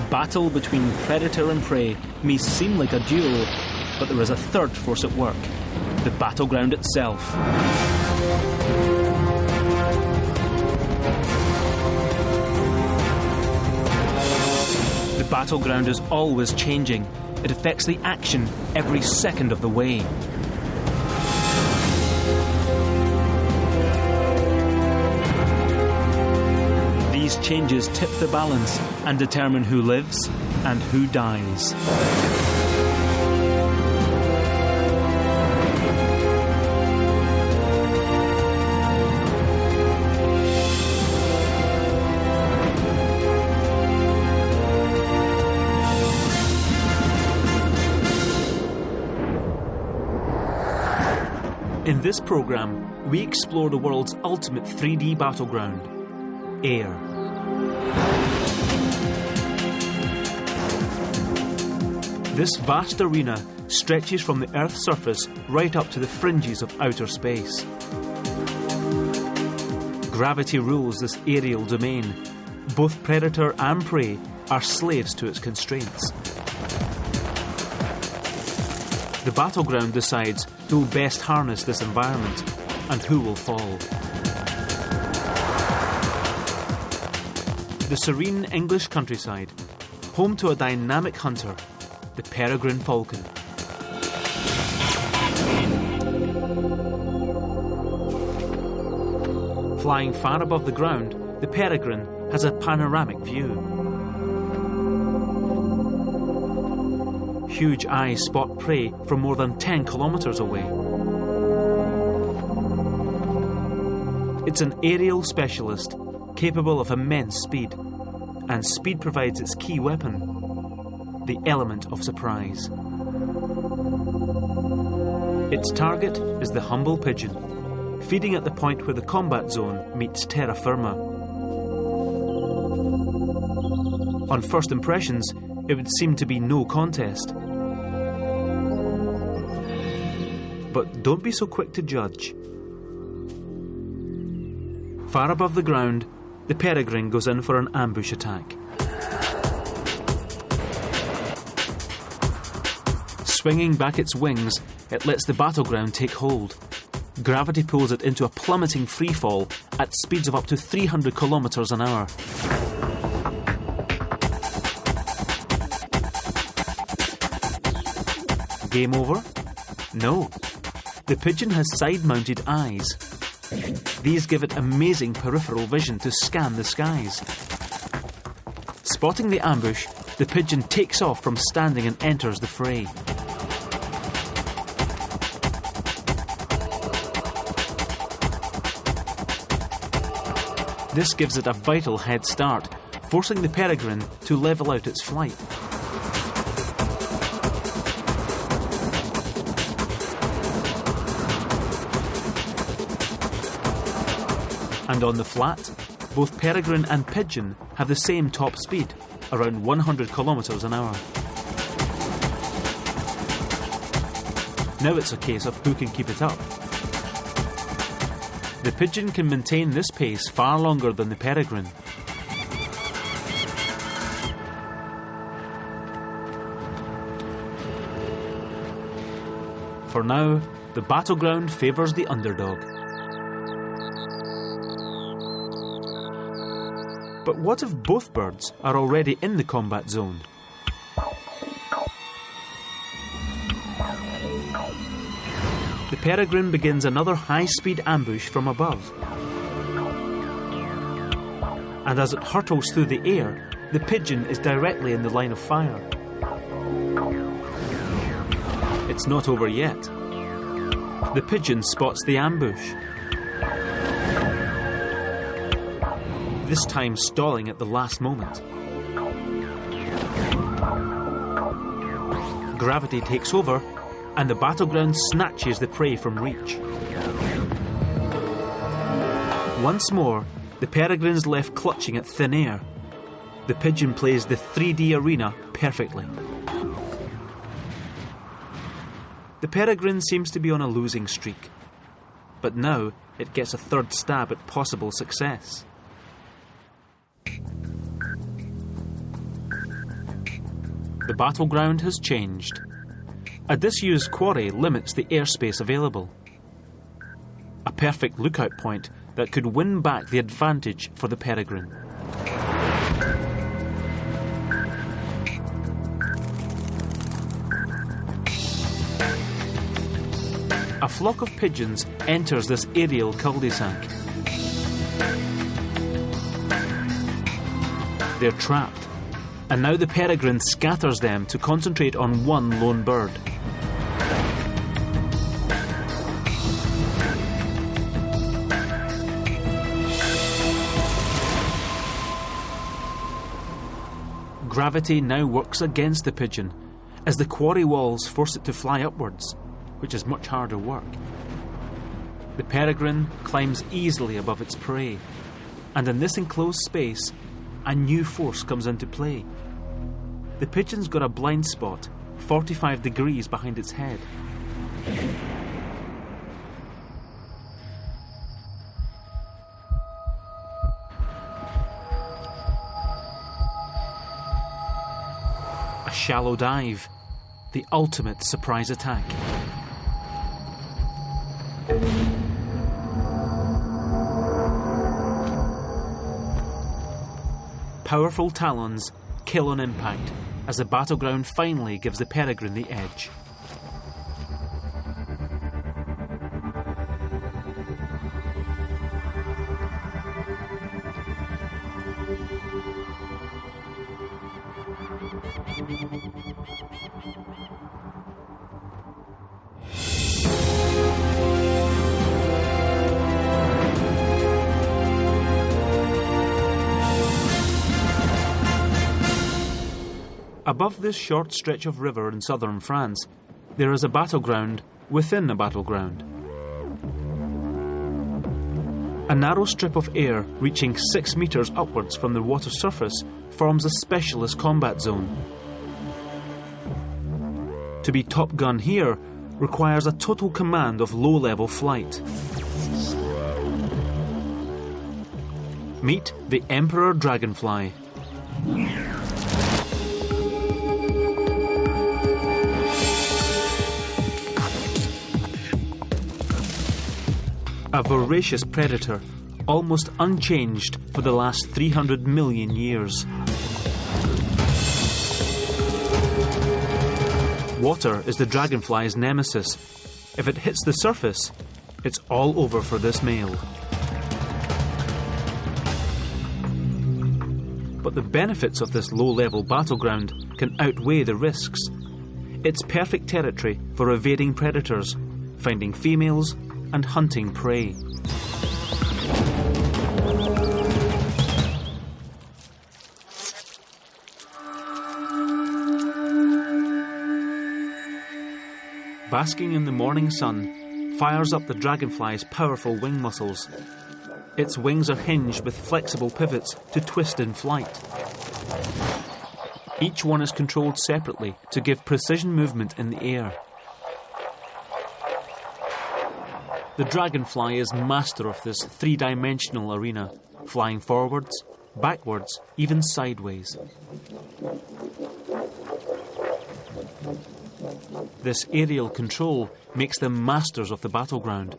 The battle between predator and prey may seem like a duel, but there is a third force at work: the battleground itself. The battleground is always changing. It affects the action every second of the way. These changes tip the balance and determine who lives and who dies. In this programme, we explore the world's ultimate 3D battleground, air. This vast arena stretches from the Earth's surface right up to the fringes of outer space. Gravity rules this aerial domain. Both predator and prey are slaves to its constraints. The battleground decides who will best harness this environment and who will fall. The serene English countryside, home to a dynamic hunter, the peregrine falcon. Flying far above the ground, the peregrine has a panoramic view. Huge eyes spot prey from more than 10 kilometers away. It's an aerial specialist capable of immense speed, and speed provides its key weapon, the element of surprise. Its target is the humble pigeon, feeding at the point where the combat zone meets terra firma. On first impressions, it would seem to be no contest. But don't be so quick to judge. Far above the ground, the peregrine goes in for an ambush attack. Swinging back its wings, it lets the battleground take hold. Gravity pulls it into a plummeting freefall at speeds of up to 300 kilometers an hour. Game over? No. The pigeon has side-mounted eyes. These give it amazing peripheral vision to scan the skies. Spotting the ambush, the pigeon takes off from standing and enters the fray. This gives it a vital head start, forcing the peregrine to level out its flight. And on the flat, both peregrine and pigeon have the same top speed, around 100 kilometers an hour. Now it's a case of who can keep it up. The pigeon can maintain this pace far longer than the peregrine. For now, the battleground favours the underdog. But what if both birds are already in the combat zone? The peregrine begins another high-speed ambush from above. And as it hurtles through the air, the pigeon is directly in the line of fire. It's not over yet. The pigeon spots the ambush, this time stalling at the last moment. Gravity takes over, and the battleground snatches the prey from reach. Once more, the peregrine's left clutching at thin air. The pigeon plays the 3D arena perfectly. The peregrine seems to be on a losing streak, but now it gets a third stab at possible success. The battleground has changed. A disused quarry limits the airspace available. A perfect lookout point that could win back the advantage for the peregrine. A flock of pigeons enters this aerial cul-de-sac. They're trapped, and now the peregrine scatters them to concentrate on one lone bird. Gravity now works against the pigeon, as the quarry walls force it to fly upwards, which is much harder work. The peregrine climbs easily above its prey, and in this enclosed space, a new force comes into play. The pigeon's got a blind spot 45 degrees behind its head. A shallow dive, the ultimate surprise attack. Powerful talons kill on impact as the battleground finally gives the peregrine the edge. Above this short stretch of river in southern France, there is a battleground within a battleground. A narrow strip of air reaching 6 meters upwards from the water surface forms a specialist combat zone. To be top gun here requires a total command of low-level flight. Meet the Emperor Dragonfly. A voracious predator, almost unchanged for the last 300 million years. Water is the dragonfly's nemesis. If it hits the surface, it's all over for this male. But the benefits of this low-level battleground can outweigh the risks. It's perfect territory for evading predators, finding females, and hunting prey. Basking in the morning sun fires up the dragonfly's powerful wing muscles. Its wings are hinged with flexible pivots to twist in flight. Each one is controlled separately to give precision movement in the air. The dragonfly is master of this three-dimensional arena, flying forwards, backwards, even sideways. This aerial control makes them masters of the battleground.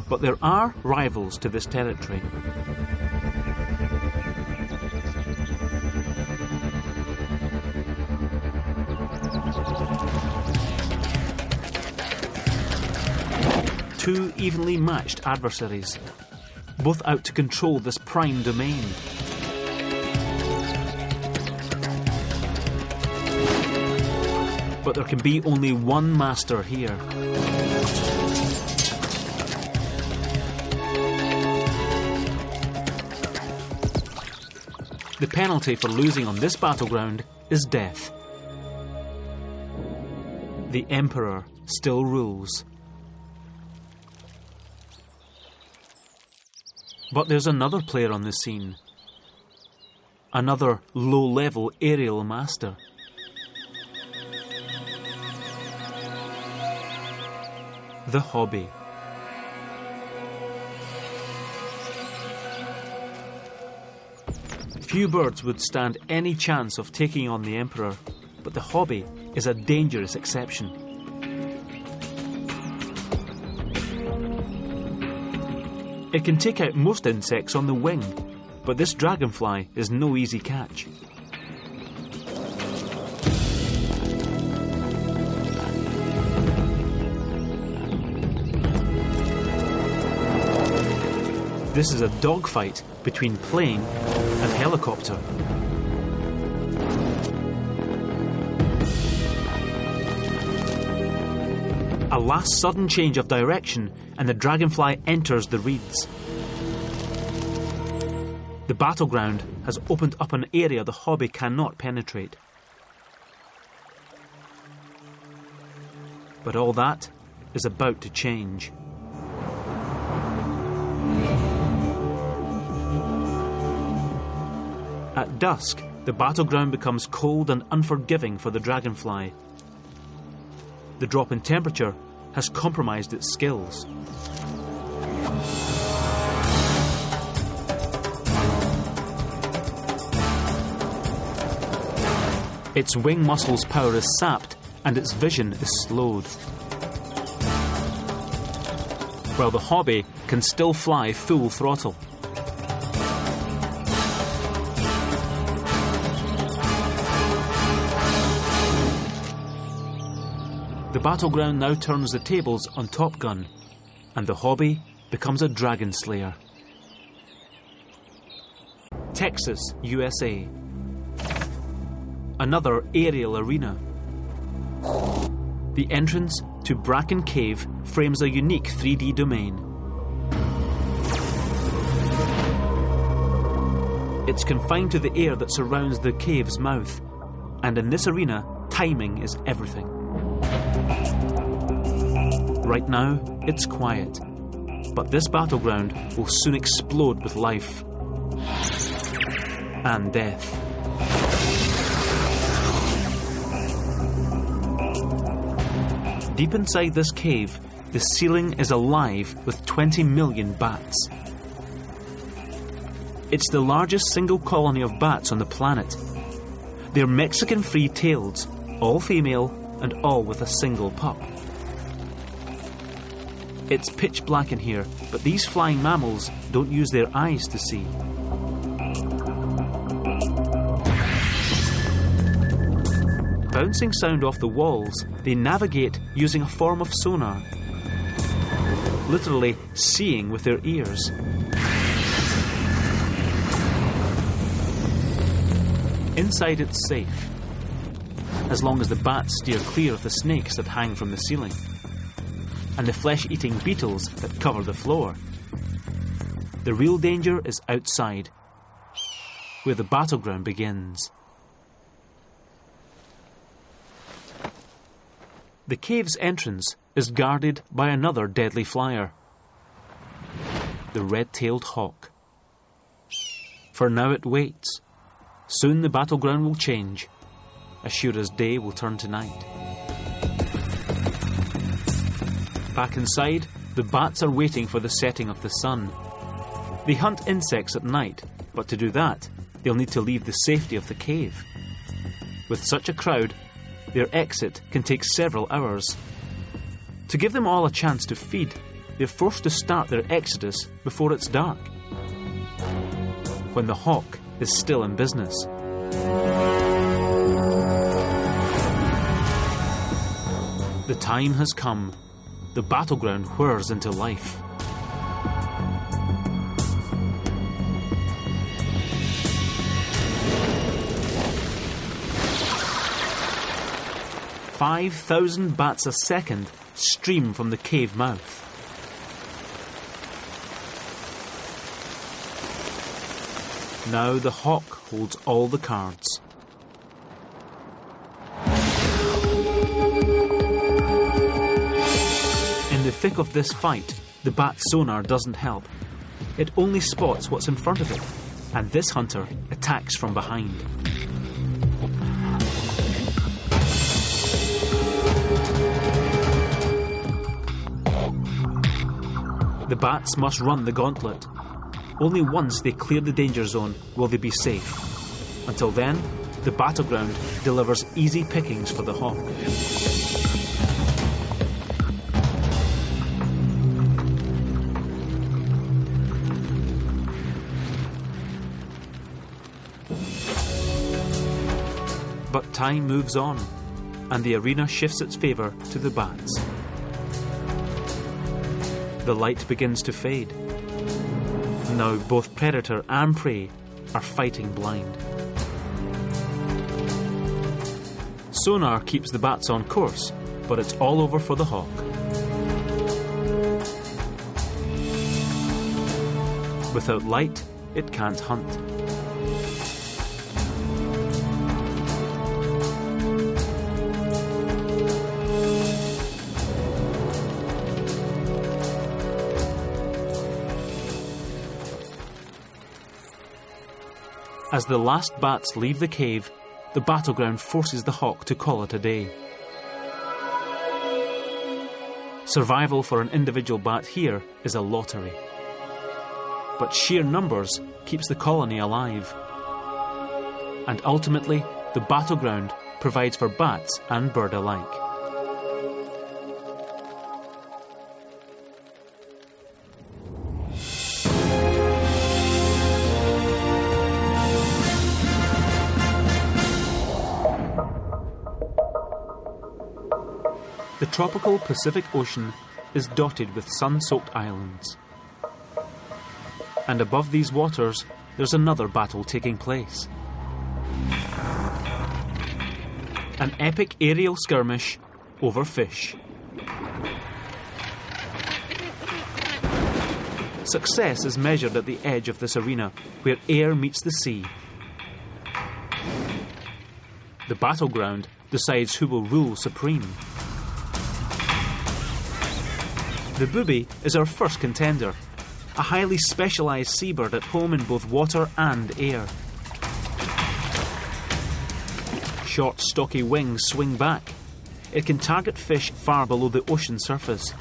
But there are rivals to this territory. Two evenly matched adversaries, both out to control this prime domain. But there can be only one master here. The penalty for losing on this battleground is death. The Emperor still rules. But there's another player on the scene. Another low-level aerial master. The hobby. Few birds would stand any chance of taking on the emperor, but the hobby is a dangerous exception. It can take out most insects on the wing, but this dragonfly is no easy catch. This is a dogfight between plane and helicopter. A last sudden change of direction and the dragonfly enters the reeds. The battleground has opened up an area the hobby cannot penetrate. But all that is about to change. At dusk, the battleground becomes cold and unforgiving for the dragonfly. The drop in temperature has compromised its skills. Its wing muscles' power is sapped and its vision is slowed. While the hobby can still fly full throttle. The battleground now turns the tables on Top Gun, and the hobby becomes a dragon slayer. Texas, USA. Another aerial arena. The entrance to Bracken Cave frames a unique 3D domain. It's confined to the air that surrounds the cave's mouth, and in this arena, timing is everything. Right now, it's quiet, but this battleground will soon explode with life and death. Deep inside this cave, the ceiling is alive with 20 million bats. It's the largest single colony of bats on the planet. They're Mexican free-tailed, all female and all with a single pup. It's pitch black in here, but these flying mammals don't use their eyes to see. Bouncing sound off the walls, they navigate using a form of sonar, literally seeing with their ears. Inside it's safe, as long as the bats steer clear of the snakes that hang from the ceiling and the flesh-eating beetles that cover the floor. The real danger is outside, where the battleground begins. The cave's entrance is guarded by another deadly flyer, the red-tailed hawk. For now it waits. Soon the battleground will change, as sure as day will turn to night. Back inside, the bats are waiting for the setting of the sun. They hunt insects at night, but to do that, they'll need to leave the safety of the cave. With such a crowd, their exit can take several hours. To give them all a chance to feed, they're forced to start their exodus before it's dark, when the hawk is still in business. The time has come. The battleground whirs into life. "5,000 bats a second stream from the cave mouth. Now the hawk holds all the cards. In the thick of this fight, the bat's sonar doesn't help. It only spots what's in front of it, and this hunter attacks from behind. The bats must run the gauntlet. Only once they clear the danger zone will they be safe. Until then, the battleground delivers easy pickings for the hawk. But time moves on, and the arena shifts its favour to the bats. The light begins to fade. Now both predator and prey are fighting blind. Sonar keeps the bats on course, but it's all over for the hawk. Without light, it can't hunt. As the last bats leave the cave, the battleground forces the hawk to call it a day. Survival for an individual bat here is a lottery. But sheer numbers keeps the colony alive. And ultimately, the battleground provides for bats and bird alike. The tropical Pacific Ocean is dotted with sun-soaked islands. And above these waters, there's another battle taking place. An epic aerial skirmish over fish. Success is measured at the edge of this arena, where air meets the sea. The battleground decides who will rule supreme. The booby is our first contender, a highly specialised seabird at home in both water and air. Short, stocky wings swing back. It can target fish far below the ocean surface.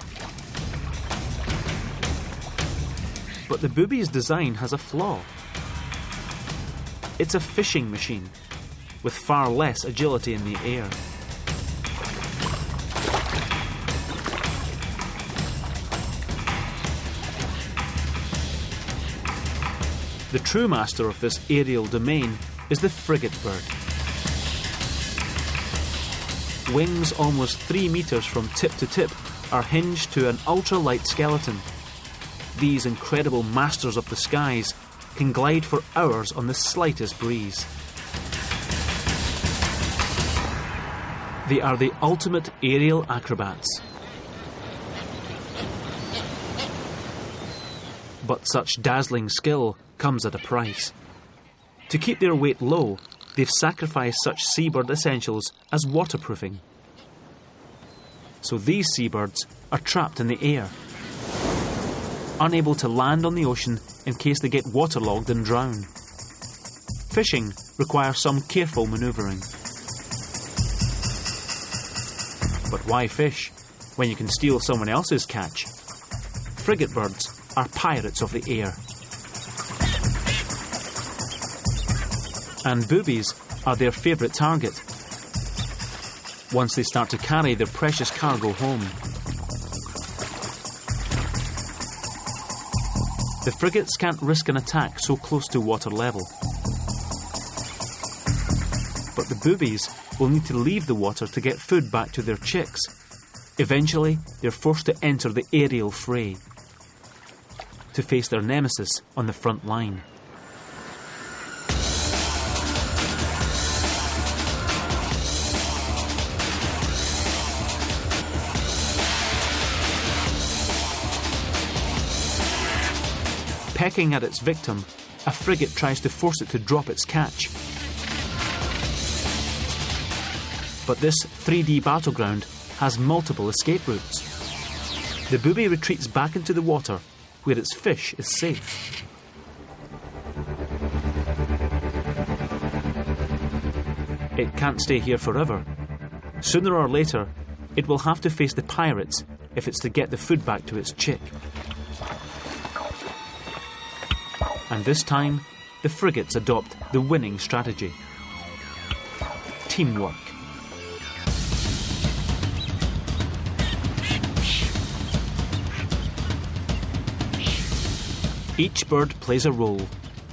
But the booby's design has a flaw. It's a fishing machine, with far less agility in the air. The true master of this aerial domain is the frigate bird. Wings almost 3 metres from tip to tip are hinged to an ultra-light skeleton. These incredible masters of the skies can glide for hours on the slightest breeze. They are the ultimate aerial acrobats. But such dazzling skill comes at a price. To keep their weight low, they've sacrificed such seabird essentials as waterproofing. So these seabirds are trapped in the air, unable to land on the ocean in case they get waterlogged and drown. Fishing requires some careful manoeuvring. But why fish when you can steal someone else's catch? Frigate birds are pirates of the air. And boobies are their favourite target once they start to carry their precious cargo home. The frigates can't risk an attack so close to water level. But the boobies will need to leave the water to get food back to their chicks. Eventually, they're forced to enter the aerial fray to face their nemesis on the front line. Pecking at its victim, a frigate tries to force it to drop its catch. But this 3D battleground has multiple escape routes. The booby retreats back into the water, where its fish is safe. It can't stay here forever. Sooner or later, it will have to face the pirates if it's to get the food back to its chick. And this time, the frigates adopt the winning strategy. Teamwork. Each bird plays a role,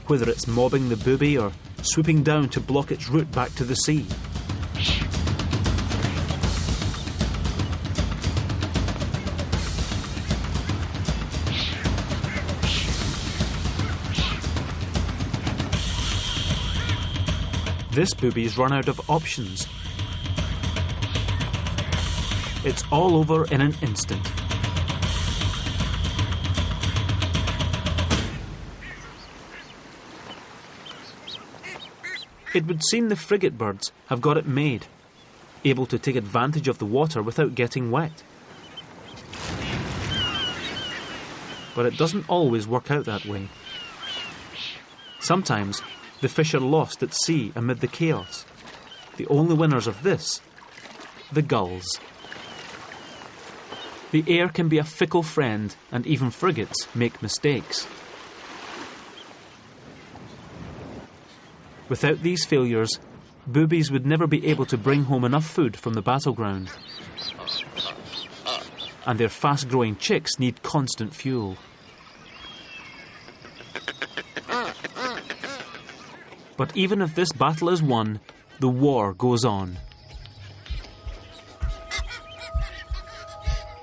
whether it's mobbing the booby or swooping down to block its route back to the sea. This booby's run out of options. It's all over in an instant. It would seem the frigate birds have got it made, able to take advantage of the water without getting wet. But it doesn't always work out that way. Sometimes the fish are lost at sea amid the chaos. The only winners of this, the gulls. The air can be a fickle friend, and even frigates make mistakes. Without these failures, boobies would never be able to bring home enough food from the battleground. And their fast-growing chicks need constant fuel. But even if this battle is won, the war goes on.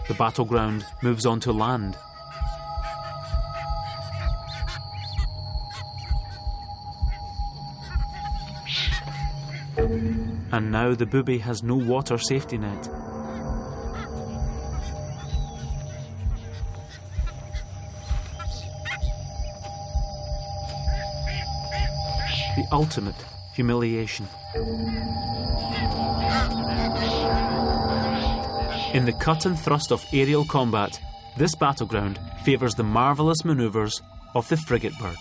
The battleground moves on to land. And now the booby has no water safety net. The ultimate humiliation. In the cut and thrust of aerial combat, this battleground favours the marvellous manoeuvres of the frigate bird.